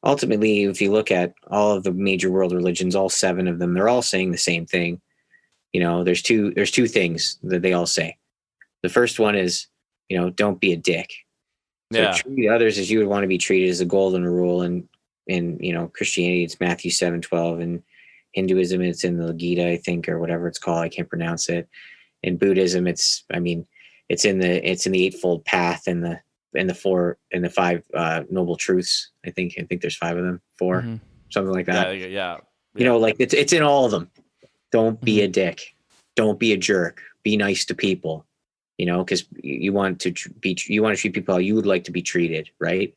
ultimately, if you look at all of the major world religions, all 7 of them, they're all saying the same thing. There's two things that they all say. The first one is, don't be a dick. So treat others as you would want to be treated, is a golden rule. And in Christianity, it's Matthew 7:12, and Hinduism, it's in the Gita, I think, or whatever it's called. I can't pronounce it. In Buddhism, it's in the Eightfold Path and the five noble truths. I think there's 5 of them, 4, something like that. Yeah. You know, like it's in all of them. Don't be a dick. Don't be a jerk. Be nice to people. You know, because you want to treat people how you would like to be treated, right?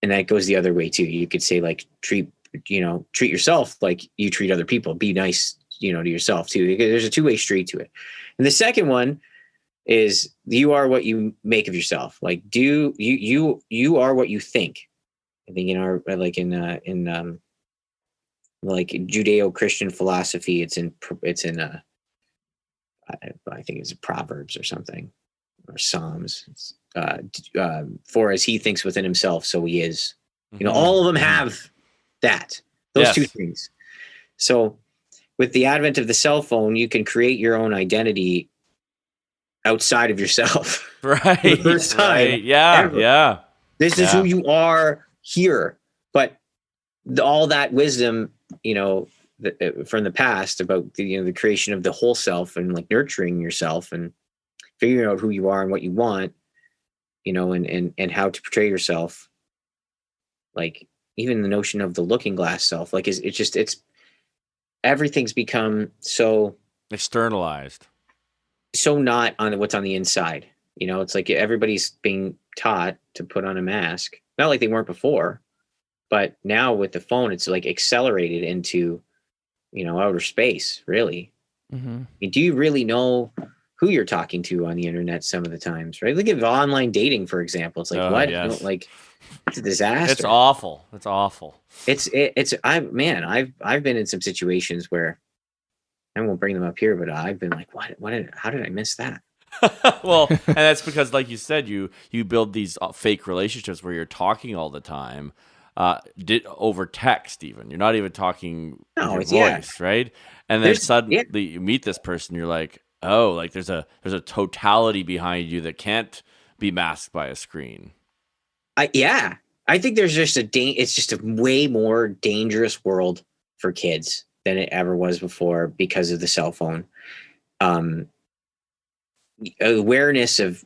And that goes the other way too. You could say like treat yourself like you treat other people. Be nice, to yourself too. There's a 2-way street to it. And the second one is you are what you make of yourself. Like you are what you think. I think in Judeo-Christian philosophy, it's in I think it's Proverbs or something, or Psalms. For as he thinks within himself, so he is. All of them have those 2 things. So with the advent of the cell phone, you can create your own identity outside of yourself. Right. For the first time. Right. Yeah. Ever. Yeah. This is who you are here. But all that wisdom, from the past about the creation of the whole self and like nurturing yourself and figuring out who you are and what you want, and how to portray yourself. Like even the notion of the looking glass self, like it's everything's become so externalized, so not on what's on the inside. It's like everybody's being taught to put on a mask, not like they weren't before, but now with the phone, it's like accelerated into, outer space, really. I mean, do you really know who you're talking to on the internet some of the times, right? Look at online dating, for example. It's like, what? Yes. It's a disaster. It's awful. It's awful. I've been in some situations where I won't bring them up here, but I've been like, how did I miss that? Well, and that's because, like you said, you build these fake relationships where you're talking all the time, over text. Even you're not even talking with your voice, right? And then suddenly you meet this person, you're like, oh, like there's a totality behind you that can't be masked by a screen. I think there's just it's just a way more dangerous world for kids than it ever was before because of the cell phone. Awareness of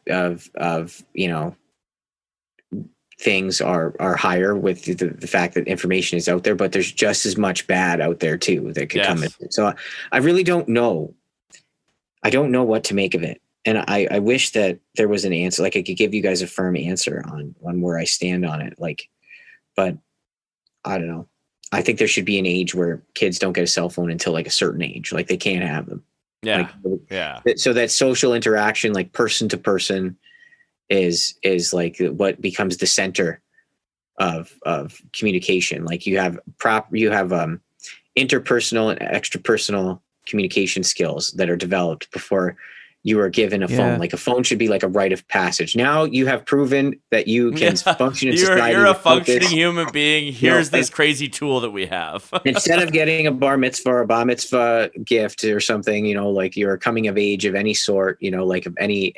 things are higher with the fact that information is out there, but there's just as much bad out there too that could come in. So I really don't know. I don't know what to make of it. And I wish that there was an answer, like I could give you guys a firm answer on where I stand on it. But I don't know. I think there should be an age where kids don't get a cell phone until like a certain age, like they can't have them. Yeah. So that social interaction, like person to person, is like what becomes the center of communication. Like you have interpersonal and extrapersonal communication skills that are developed before you are given a phone. Like a phone should be like a rite of passage. Now you have proven that you can function in society. You're a functioning human being. Here's this crazy tool that we have. Instead of getting a bar mitzvah or a bar mitzvah gift or something, like you're coming of age of any sort, like of any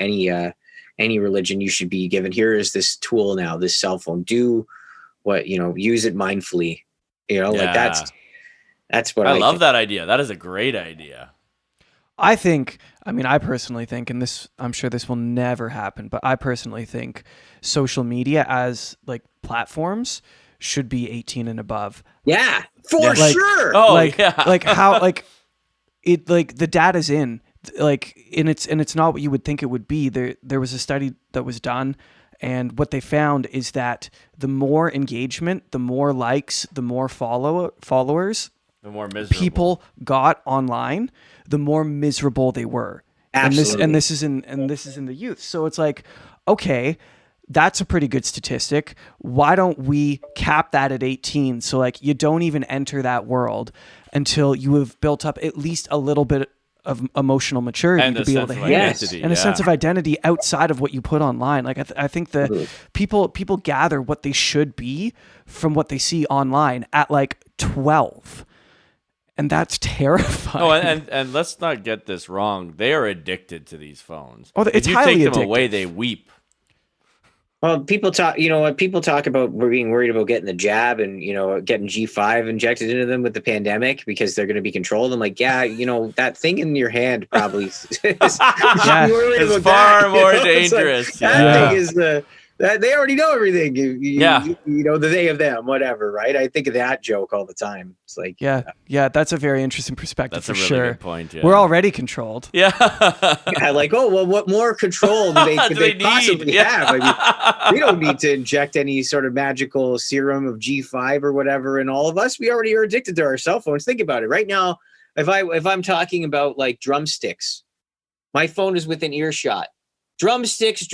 religion, you should be given, here is this tool now, this cell phone. Do what, use it mindfully. Like that's what I love think. that idea. That is a great idea. I personally think, and this, I'm sure this will never happen, but I personally think social media as like platforms should be 18 and above. Yeah, for sure. Oh, like how, like it, like the data's in, like, and it's not what you would think it would be. There was a study that was done, and what they found is that the more engagement, the more likes, the more followers, the more miserable people got online, the more miserable they were. Absolutely. And this is in the youth. So it's like, okay, that's a pretty good statistic. Why don't we cap that at 18? So like you don't even enter that world until you have built up at least a little bit of emotional maturity to be able to handle it, and a sense of identity outside of what you put online. Like I think that people gather what they should be from what they see online at like 12. And that's terrifying. Oh, and let's not get this wrong. They are addicted to these phones. Oh, it's if you highly take them addictive. away, they weep. Well, people talk, people talk about being worried about getting the jab and, getting G5 injected into them with the pandemic because they're going to be controlled. I'm like, yeah, that thing in your hand probably is it's far more dangerous. That thing is that they already know everything. The they of them, whatever, right? I think of that joke all the time. It's like, yeah, that's a very interesting perspective. That's a really good point. Yeah. We're already controlled. Yeah. Like, oh well, what more control do they possibly have? I mean, we don't need to inject any sort of magical serum of G5 or whatever in all of us. We already are addicted to our cell phones. Think about it. Right now, if I'm talking about like drumsticks, my phone is within earshot. Drumsticks.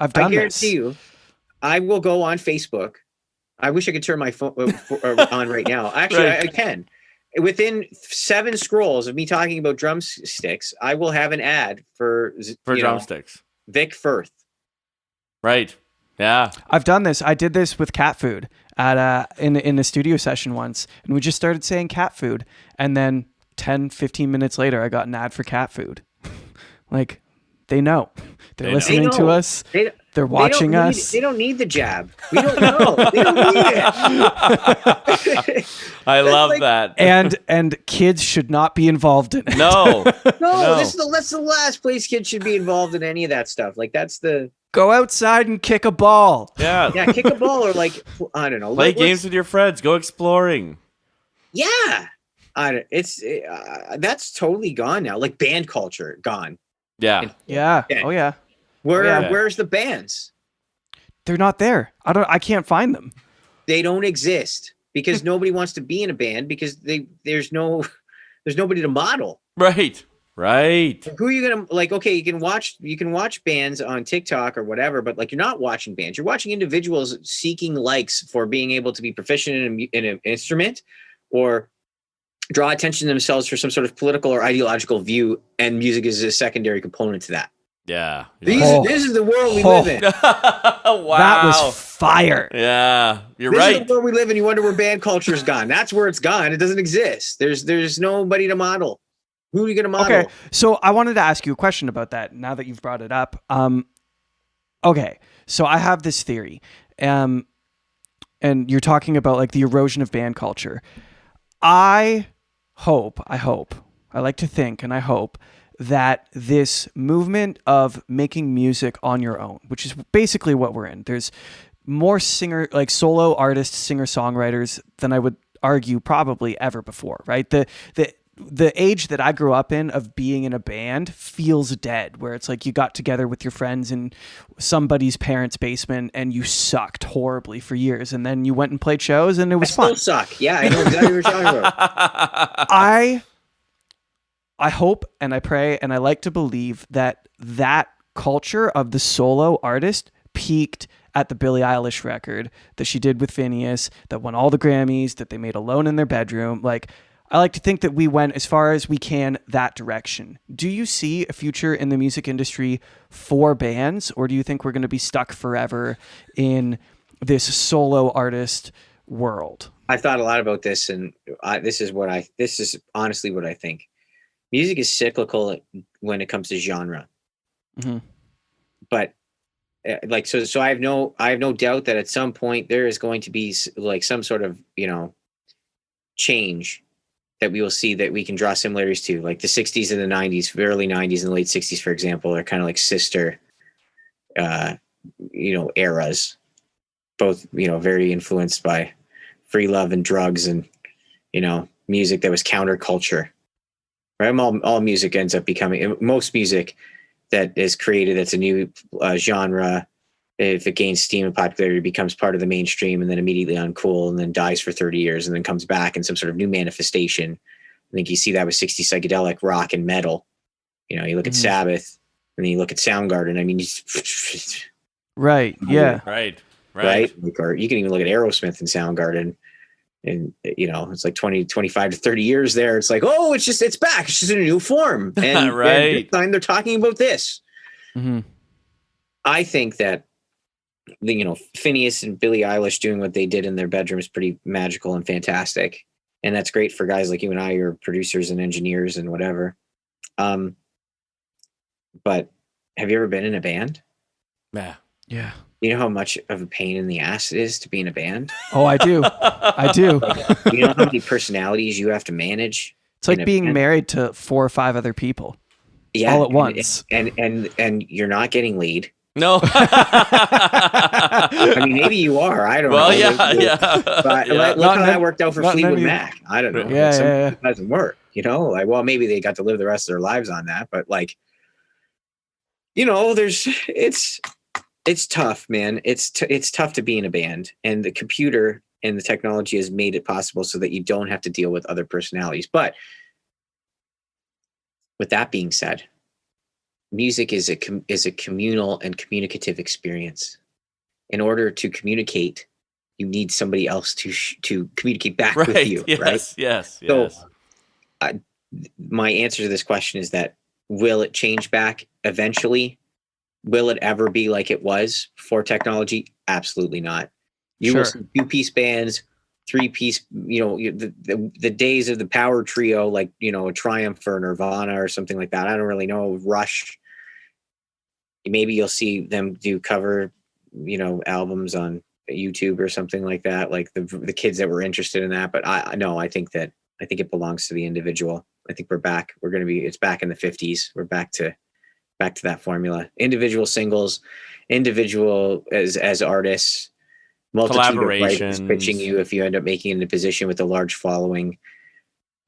I've done this. I guarantee you, I will go on Facebook. I wish I could turn my phone on right now. Actually, right. I can. Within 7 scrolls of me talking about drumsticks, I will have an ad for drumsticks. Vic Firth. Right. Yeah. I've done this. I did this with cat food at in a studio session once, and we just started saying cat food, and then 10, 15 minutes later, I got an ad for cat food. Like, they know. They're listening to us. They're watching us. They don't need the jab. We don't know. They don't need it. I love that. And kids should not be involved in it. No. That's the last place kids should be involved in any of that stuff. Like, that's the... Go outside and kick a ball. Yeah. Yeah, kick a ball or, like, I don't know. Play games with your friends. Go exploring. Yeah. That's totally gone now. Like, band culture, gone. Yeah. Yeah. Oh yeah. Where's the bands? They're not there. I can't find them. They don't exist because nobody wants to be in a band because there's nobody to model. Right. Who are you gonna like? Okay, you can watch bands on TikTok or whatever, but like, you're not watching bands. You're watching individuals seeking likes for being able to be proficient in an instrument or draw attention to themselves for some sort of political or ideological view, and music is a secondary component to that. Yeah. This is the world we live in. Wow. That was fire. Yeah. You're right. This is the world we live in. You wonder where band culture is gone. That's where it's gone. It doesn't exist. There's nobody to model. Who are you going to model? Okay. So I wanted to ask you a question about that now that you've brought it up. Okay. So I have this theory. And you're talking about like the erosion of band culture. I like to think and I hope that this movement of making music on your own, which is basically what we're in. There's more solo artists, singer-songwriters than I would argue probably ever before, right? The age that I grew up in of being in a band feels dead, where it's like you got together with your friends in somebody's parents' basement and you sucked horribly for years, and then you went and played shows and it was fun. Still suck. Yeah, I know exactly what you're talking about. I hope and I pray and I like to believe that culture of the solo artist peaked at the Billie Eilish record that she did with Phineas, that won all the Grammys, that they made alone in their bedroom. Like, I like to think that we went as far as we can that direction. Do you see a future in the music industry for bands, or do you think we're going to be stuck forever in this solo artist world? I've thought a lot about this, and this is honestly what I think. Music is cyclical when it comes to genre. Mm-hmm. But like, so I have no doubt that at some point there is going to be like some sort of, change that we will see that we can draw similarities to, like the 60s and the 90s, the early 90s and the late 60s, for example, are kind of like sister, eras, both, very influenced by free love and drugs and, music that was counterculture, right? All music ends up becoming, most music that is created, that's a new genre, if it gains steam and popularity, becomes part of the mainstream and then immediately uncool and then dies for 30 years and then comes back in some sort of new manifestation. I think you see that with 60s psychedelic rock and metal. You look at Sabbath and then you look at Soundgarden. I mean, right. Yeah. Right. Like, or you can even look at Aerosmith and Soundgarden, and it's like 20, 25 to 30 years there. It's like, oh, it's back. It's just in a new form. And, right. And this time they're talking about this. Mm-hmm. I think that, Phineas and Billie Eilish doing what they did in their bedroom is pretty magical and fantastic. And that's great for guys like you and I, who are producers and engineers and whatever. But have you ever been in a band? Yeah. Yeah. You know how much of a pain in the ass it is to be in a band? Oh, I do. I do. You know how many personalities you have to manage? It's like in a being band? married to 4 or 5 other people Yeah, all at once. and you're not getting laid. No. I mean, maybe you are. I don't Well, know. yeah. But Yeah. look how that worked out for Fleetwood Mac. I don't know. Yeah, Like, some yeah. it doesn't work. You know, like, well, maybe they got to live the rest of their lives on that, but like, you know, it's tough, man. It's tough to be in a band, and the computer and the technology has made it possible so that you don't have to deal with other personalities. But with that being said, music is a communal and communicative experience. In order to communicate, you need somebody else to communicate back with you, yes, right? Yes. So, my answer to this question is that will it change back eventually? Will it ever be like it was before technology? Absolutely not. You will see 2-piece bands, 3-piece, you know, the days of the power trio, like, you know, a Triumph or Nirvana or something like that. I don't really know. Rush. Maybe you'll see them do cover, you know, albums on YouTube or something like that, like the kids that were interested in that. But I think it belongs to the individual. I think we're back. It's back in the 50s. We're back to that formula. Individual singles, individual as artists, multitude of writers pitching you. If you end up making it in a position with a large following,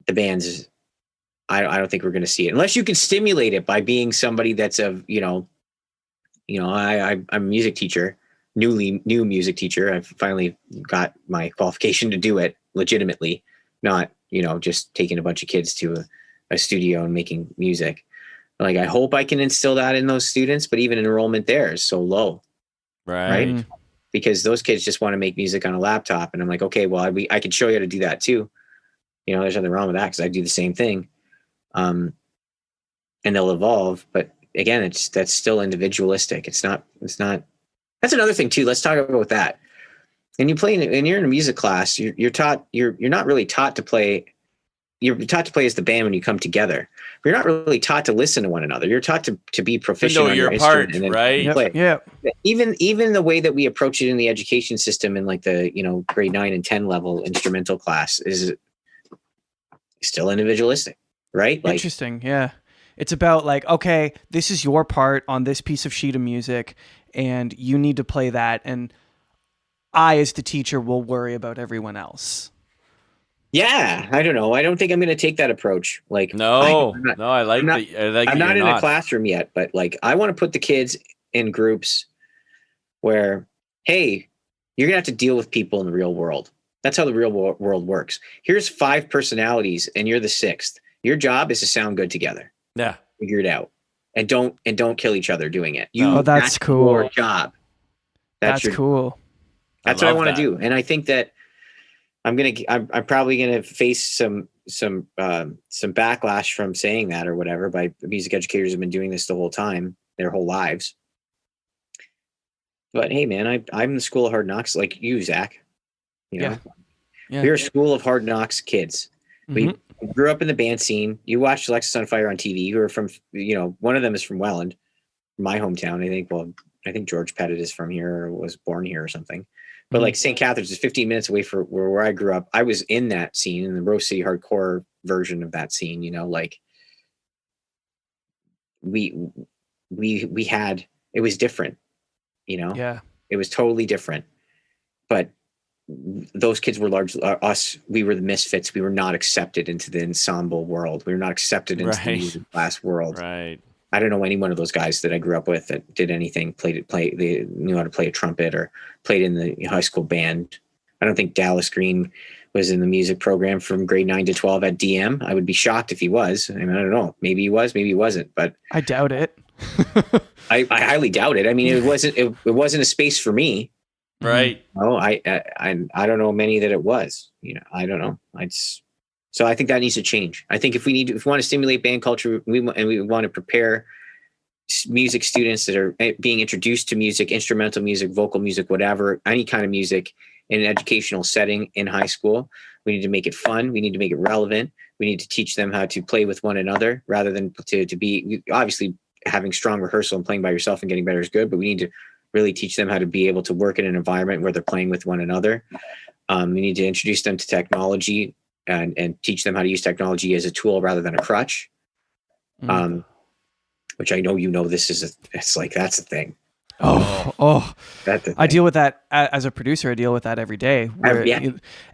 the bands, I don't think we're going to see it unless you can stimulate it by being somebody that's I'm a music teacher, new music teacher. I've finally got my qualification to do it legitimately, not, you know, just taking a bunch of kids to a studio and making music. Like, I hope I can instill that in those students, but even enrollment there is so low. Right? Because those kids just want to make music on a laptop. And I'm like, okay, well, I can show you how to do that too. You know, there's nothing wrong with that because I do the same thing. And they'll evolve. But again, that's still individualistic. It's not, that's another thing too. Let's talk about that. And you're in a music class, you're not really taught to play. You're taught to play as the band when you come together. You're not really taught to listen to one another. You're taught to be proficient on your part, and then right? play. Yeah. Even the way that we approach it in the education system in like the, you know, grade 9 and 10 level instrumental class is still individualistic, right? Like, interesting. Yeah. It's about like, okay, this is your part on this piece of sheet of music and you need to play that. And I, as the teacher, will worry about everyone else. yeah, I don't know. I don't think I'm going to take that approach. Like, I'm not in a classroom yet, but like, I want to put the kids in groups where, hey, you're going to have to deal with people in the real world. That's how the real world works. Here's 5 personalities and you're the 6th. Your job is to sound good together. Yeah. Figure it out. And don't kill each other doing it. That's cool. Your job. That's cool. That's what I want to do. And I think that I'm probably gonna face some backlash from saying that or whatever. By music educators have been doing this the whole time, their whole lives. But hey, man, I'm in the school of hard knocks, like you, Zach. You know, we're a school of hard knocks kids. Mm-hmm. We grew up in the band scene. You watched Alexis on Fire on TV. You were from, you know, one of them is from Welland, my hometown. I think George Pettit is from here or was born here or something. But like St. Catharines is 15 minutes away from where I grew up. I was in that scene, in the Rose City hardcore version of that scene, you know, like we had, it was different, you know? Yeah. It was totally different. But those kids were largely us. We were the misfits. We were not accepted into the ensemble world. We were not accepted into the music class world. Right. I don't know any one of those guys that I grew up with that did anything, they knew how to play a trumpet or played in the high school band. I don't think Dallas Green was in the music program from grade 9 to 12 at DM. I would be shocked if he was. I mean, I don't know. Maybe he was, maybe he wasn't, but I doubt it. I highly doubt it. I mean, it wasn't a space for me. Right. No, I don't know many that it was, you know, I don't know. So I think that needs to change. I think if we want to stimulate band culture, we want to prepare music students that are being introduced to music, instrumental music, vocal music, whatever, any kind of music in an educational setting in high school. We need to make it fun. We need to make it relevant. We need to teach them how to play with one another rather than to be, obviously having strong rehearsal and playing by yourself and getting better is good, but we need to really teach them how to be able to work in an environment where they're playing with one another. We need to introduce them to technology and teach them how to use technology as a tool rather than a crutch. Which I know, this is it's like, that's the thing. That's the thing. I deal with that as a producer. I deal with that every day.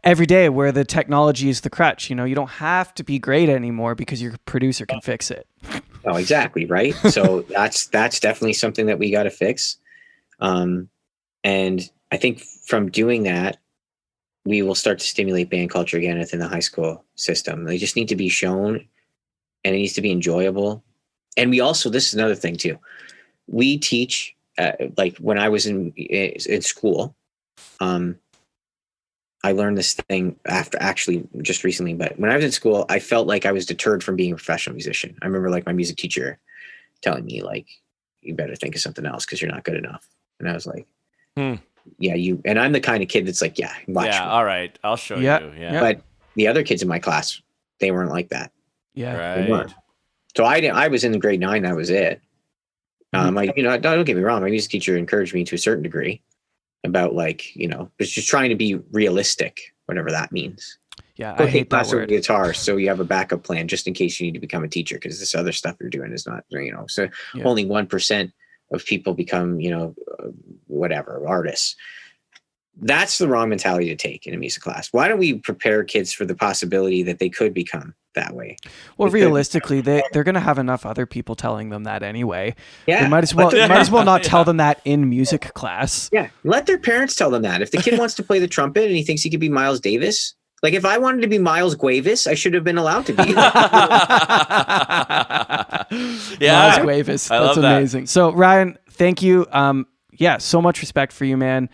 Every day where the technology is the crutch. You don't have to be great anymore because your producer can fix it. Oh, exactly. Right. So that's definitely something that we got to fix. And I think from doing that, we will start to stimulate band culture again within the high school system. They just need to be shown, and it needs to be enjoyable. And we also, this is another thing too. We teach, like when I was in school, I learned this thing after actually just recently, but when I was in school, I felt like I was deterred from being a professional musician. I remember like my music teacher telling me like, you better think of something else because you're not good enough. And I was like, yeah, and I'm the kind of kid that's like, yeah, watch me. All right, I'll show you. Yeah. But the other kids in my class, they weren't like that. Yeah. Right. They weren't. So I was in grade 9. That was it. Don't get me wrong. My music teacher encouraged me to a certain degree about like, it's just trying to be realistic, whatever that means. Yeah. Go I hate that word. Guitar, so you have a backup plan just in case you need to become a teacher, because this other stuff you're doing is not, so only 1% of people become, whatever, artists. That's the wrong mentality to take in a music class. Why don't we prepare kids for the possibility that they could become that way? Well, realistically, they're going to have enough other people telling them that anyway. Yeah, they might as well not tell them that in music class. Yeah, let their parents tell them that. If the kid wants to play the trumpet and he thinks he could be Miles Davis, like if I wanted to be Miles Guavis, I should have been allowed to be. Miles Guavis. That's amazing. So Ryan, thank you. So much respect for you, man.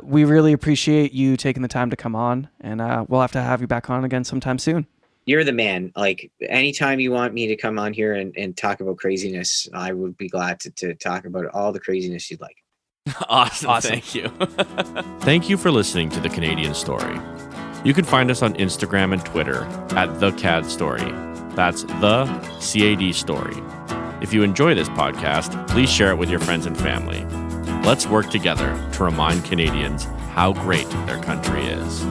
We really appreciate you taking the time to come on, and we'll have to have you back on again sometime soon. You're the man. Like anytime you want me to come on here and talk about craziness, I would be glad to talk about all the craziness you'd like. Awesome. Thank you. Thank you for listening to The Canadian Story. You can find us on Instagram and Twitter at The CAD Story. That's the CAD Story. If you enjoy this podcast, please share it with your friends and family. Let's work together to remind Canadians how great their country is.